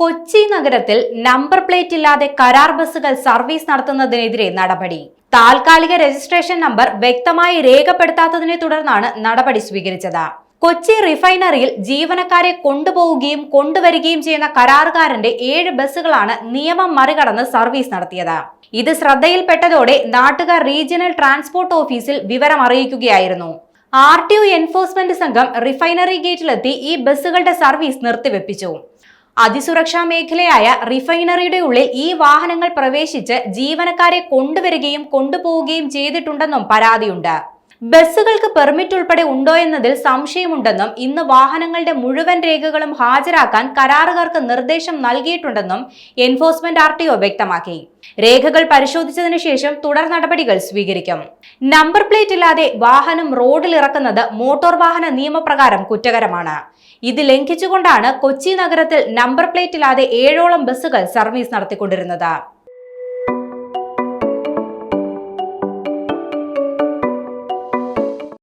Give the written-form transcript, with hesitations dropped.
കൊച്ചി നഗരത്തിൽ number plate ഇല്ലാതെ കരാർ ബസ്സുകൾ സർവീസ് നടത്തുന്നതിനെതിരെ നടപടി. താൽക്കാലിക രജിസ്ട്രേഷൻ നമ്പർ വ്യക്തമായി രേഖപ്പെടുത്താത്തതിനെ തുടർന്നാണ് നടപടി സ്വീകരിച്ചത്. കൊച്ചി റിഫൈനറിയിൽ ജീവനക്കാരെ കൊണ്ടുപോവുകയും കൊണ്ടുവരികയും ചെയ്യുന്ന കരാറുകാരന്റെ 7 ബസ്സുകളാണ് നിയമം മറികടന്ന് സർവീസ് നടത്തിയത്. ഇത് ശ്രദ്ധയിൽപ്പെട്ടതോടെ നാട്ടുകാർ റീജിയണൽ ട്രാൻസ്പോർട്ട് ഓഫീസിൽ വിവരം അറിയിക്കുകയായിരുന്നു. RTO എൻഫോഴ്സ്മെന്റ് സംഘം റിഫൈനറി ഗേറ്റിലെത്തി ഈ ബസ്സുകളുടെ സർവീസ് നിർത്തിവെപ്പിച്ചു. അതിസുരക്ഷാ മേഖലയായ റിഫൈനറിയുടെ ഉള്ളിൽ ഈ വാഹനങ്ങൾ പ്രവേശിച്ച് ജീവനക്കാരെ കൊണ്ടുവരികയും കൊണ്ടുപോവുകയും ചെയ്തിട്ടുണ്ടെന്നും പരാതിയുണ്ട്. ബസ്സുകൾക്ക് പെർമിറ്റ് ഉൾപ്പെടെ ഉണ്ടോ എന്നതിൽ സംശയമുണ്ടെന്നും ഇന്ന് വാഹനങ്ങളുടെ മുഴുവൻ രേഖകളും ഹാജരാക്കാൻ കരാറുകാർക്ക് നിർദ്ദേശം നൽകിയിട്ടുണ്ടെന്നും എൻഫോഴ്സ്മെന്റ് RTO വ്യക്തമാക്കി. രേഖകൾ പരിശോധിച്ചതിനു ശേഷം തുടർ നടപടികൾ സ്വീകരിക്കും. നമ്പർ പ്ലേറ്റ് ഇല്ലാതെ വാഹനം റോഡിൽ ഇറക്കുന്നത് മോട്ടോർ വാഹന നിയമപ്രകാരം കുറ്റകരമാണ്. ഇത് ലംഘിച്ചുകൊണ്ടാണ് കൊച്ചി നഗരത്തിൽ നമ്പർ പ്ലേറ്റ് ഇല്ലാതെ 7ഓളം ബസ്സുകൾ സർവീസ് നടത്തിക്കൊണ്ടിരുന്നത്.